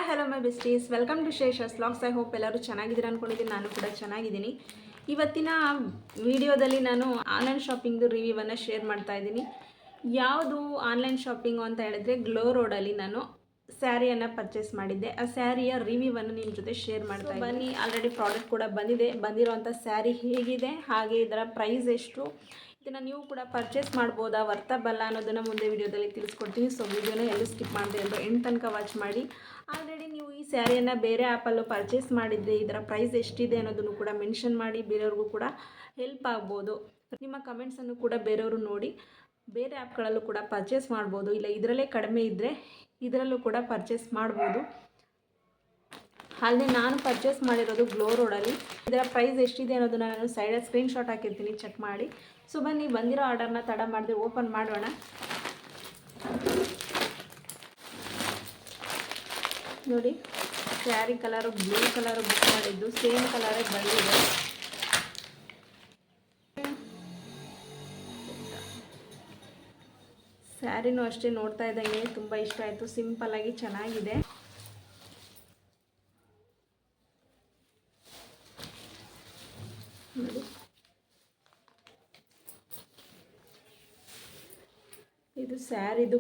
hello my besties, welcome to Shesha's Vlogs. I hope ಎಲ್ಲರೂ ಚೆನ್ನಾಗಿದ್ದೀರಾ ಅನ್ಕೊಂಡಿದ್ದೀನಿ. ನಾನು ಕೂಡ ಚೆನ್ನಾಗಿದ್ದೀನಿ. ಇವತ್ತಿನ ವಿಡಿಯೋದಲ್ಲಿ ನಾನು ಆನ್ಲೈನ್ ಶಾಪಿಂಗ್ದು ರಿವ್ಯೂವನ್ನು ಶೇರ್ ಮಾಡ್ತಾ ಇದ್ದೀನಿ. ಯಾವುದು ಆನ್ಲೈನ್ ಶಾಪಿಂಗು ಅಂತ ಹೇಳಿದ್ರೆ ಗ್ಲೋ ರೋಡಲ್ಲಿ ನಾನು ಸ್ಯಾರಿಯನ್ನು ಪರ್ಚೇಸ್ ಮಾಡಿದ್ದೆ. ಆ ಸ್ಯಾರಿಯ ರಿವ್ಯೂವನ್ನು ನಿಮ್ಮ ಜೊತೆ ಶೇರ್ ಮಾಡ್ತಾ ಇದ್ದೀನಿ. ಬನ್ನಿ, ಆಲ್ರೆಡಿ ಪ್ರಾಡಕ್ಟ್ ಕೂಡ ಬಂದಿದೆ. ಬಂದಿರೋಂಥ ಸ್ಯಾರಿ ಹೇಗಿದೆ, ಹಾಗೆ ಇದರ ಪ್ರೈಸ್ ಎಷ್ಟು, ಇದನ್ನು ನೀವು ಕೂಡ ಪರ್ಚೇಸ್ ಮಾಡ್ಬೋದಾ, ವರ್ತಬಲ್ಲ ಅನ್ನೋದನ್ನು ಮುಂದೆ ವಿಡಿಯೋದಲ್ಲಿ ತಿಳಿಸ್ಕೊಡ್ತೀನಿ. ಸೊ ವಿಡಿಯೋನ ಎಲ್ಲೂ ಸ್ಕಿಪ್ ಮಾಡಿದೆ ಎಲ್ಲರೂ ಎಂಡ್ ತನಕ ವಾಚ್ ಮಾಡಿ. ಆಲ್ರೆಡಿ ನೀವು ಈ ಸ್ಯಾರಿಯನ್ನು ಬೇರೆ ಆ್ಯಪಲ್ಲೂ ಪರ್ಚೇಸ್ ಮಾಡಿದರೆ ಇದರ ಪ್ರೈಸ್ ಎಷ್ಟಿದೆ ಅನ್ನೋದನ್ನು ಕೂಡ ಮೆನ್ಷನ್ ಮಾಡಿ, ಬೇರೆಯವ್ರಿಗೂ ಕೂಡ ಹೆಲ್ಪ್ ಆಗ್ಬೋದು. ನಿಮ್ಮ ಕಮೆಂಟ್ಸನ್ನು ಕೂಡ ಬೇರೆಯವರು ನೋಡಿ ಬೇರೆ ಆ್ಯಪ್ಗಳಲ್ಲೂ ಕೂಡ ಪರ್ಚೇಸ್ ಮಾಡ್ಬೋದು. ಇಲ್ಲ ಇದರಲ್ಲೇ ಕಡಿಮೆ ಇದ್ದರೆ ಇದರಲ್ಲೂ ಕೂಡ ಪರ್ಚೇಸ್ ಮಾಡ್ಬೋದು. ಅಲ್ಲದೆ ನಾನು ಪರ್ಚೇಸ್ ಮಾಡಿರೋದು ಗ್ಲೋ ರೋಡಲ್ಲಿ. ಇದರ ಪ್ರೈಸ್ ಎಷ್ಟಿದೆ ಅನ್ನೋದನ್ನು ನಾನು ಸೈಡಲ್ಲಿ ಸ್ಕ್ರೀನ್ಶಾಟ್ ಹಾಕಿರ್ತೀನಿ, ಚೆಕ್ ಮಾಡಿ. ಸೊ ಬನ್ನಿ, ಬಂದಿರೋ ಆರ್ಡರ್ನ ತಡ ಮಾಡದೆ ಓಪನ್ ಮಾಡೋಣ. ನೋಡಿ, sari colour blue colour book ಮಾಡಿದ್ದು, ಸೇಮ್ ಕಲರೇ ಬಂದಿದೆ. ಸ್ಯಾರಿನೂ ಅಷ್ಟೇ, ನೋಡ್ತಾ ಇದ್ದಂಗೆ ತುಂಬ ಇಷ್ಟ ಆಯಿತು. ಸಿಂಪಲ್ಲಾಗಿ ಚೆನ್ನಾಗಿದೆ. ನೋಡಿ, ಇದು ಸ್ಯಾರಿದು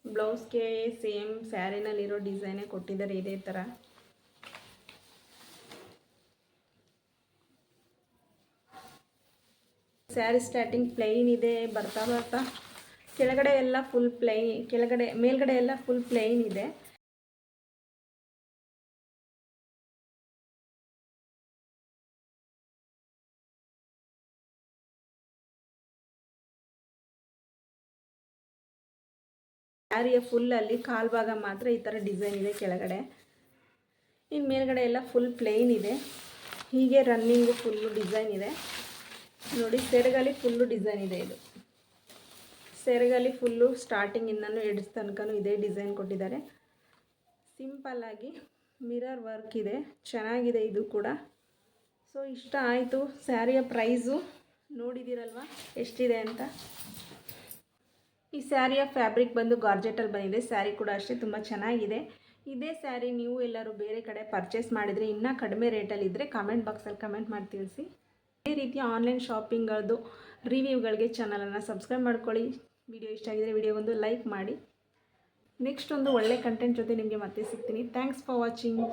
ಬ್ಲೌಸ್ಗೆ ಸೇಮ್ ಸ್ಯಾರಿನಲ್ಲಿರೋ ಡಿಸೈನೇ ಕೊಟ್ಟಿದ್ದಾರೆ ಇದೇ ಥರ. ಸ್ಯಾರಿ ಸ್ಟಾರ್ಟಿಂಗ್ ಪ್ಲೈನ್ ಇದೆ, ಬರ್ತಾ ಬರ್ತಾ ಕೆಳಗಡೆ ಎಲ್ಲ ಫುಲ್ ಪ್ಲೈನ್, ಮೇಲ್ಗಡೆ ಎಲ್ಲ ಫುಲ್ ಪ್ಲೈನ್ ಇದೆ. ಸ್ಯಾರಿಯ ಫುಲ್ಲಲ್ಲಿ ಕಾಲು ಭಾಗ ಮಾತ್ರ ಈ ಥರ ಡಿಸೈನ್ ಇದೆ ಕೆಳಗಡೆ. ಇನ್ನು ಮೇಲ್ಗಡೆ ಎಲ್ಲ ಫುಲ್ ಪ್ಲೈನ್ ಇದೆ. ಹೀಗೆ ರನ್ನಿಂಗು ಫುಲ್ಲು ಡಿಸೈನ್ ಇದೆ. ನೋಡಿ, ಸೆರಗಲ್ಲಿ ಫುಲ್ಲು ಡಿಸೈನ್ ಇದೆ. ಇದು ಸೆರಗಲ್ಲಿ ಫುಲ್ಲು ಸ್ಟಾರ್ಟಿಂಗಿಂದನೂ ಎಡ್ಜ್ ತನಕನೂ ಇದೇ ಡಿಸೈನ್ ಕೊಟ್ಟಿದ್ದಾರೆ. ಸಿಂಪಲ್ಲಾಗಿ ಮಿರರ್ ವರ್ಕ್ ಇದೆ, ಚೆನ್ನಾಗಿದೆ ಇದು ಕೂಡ. ಸೊ ಇಷ್ಟ ಆಯಿತು. ಸ್ಯಾರಿಯ ಪ್ರೈಸು ನೋಡಿದ್ದೀರಲ್ವ ಎಷ್ಟಿದೆ ಅಂತ. ಈ ಸ್ಯಾರಿಯ ಫ್ಯಾಬ್ರಿಕ್ ಬಂದು ಜಾರ್ಜೆಟಲ್ಲಿ ಬಂದಿದೆ. ಸ್ಯಾರಿ ಕೂಡ ಅಷ್ಟೇ ತುಂಬ ಚೆನ್ನಾಗಿದೆ. ಇದೇ ಸ್ಯಾರಿ ನೀವು ಎಲ್ಲರೂ ಬೇರೆ ಕಡೆ ಪರ್ಚೇಸ್ ಮಾಡಿದರೆ ಇನ್ನೂ ಕಡಿಮೆ ರೇಟಲ್ಲಿ ಇದ್ದರೆ ಕಾಮೆಂಟ್ ಬಾಕ್ಸಲ್ಲಿ ಕಮೆಂಟ್ ಮಾಡಿ ತಿಳಿಸಿ. ಇದೇ ರೀತಿಯ ಆನ್ಲೈನ್ ಶಾಪಿಂಗ್ಗಳದ್ದು ರಿವ್ಯೂಗಳಿಗೆ ಚಾನಲನ್ನು ಸಬ್ಸ್ಕ್ರೈಬ್ ಮಾಡ್ಕೊಳ್ಳಿ. ವಿಡಿಯೋ ಇಷ್ಟ ಆಗಿದರೆ ವಿಡಿಯೋಗೊಂದು ಲೈಕ್ ಮಾಡಿ. ನೆಕ್ಸ್ಟ್ ಒಂದು ಒಳ್ಳೆ ಕಂಟೆಂಟ್ ಜೊತೆ ನಿಮಗೆ ಮತ್ತೆ ಸಿಗ್ತೀನಿ. Thanks for watching.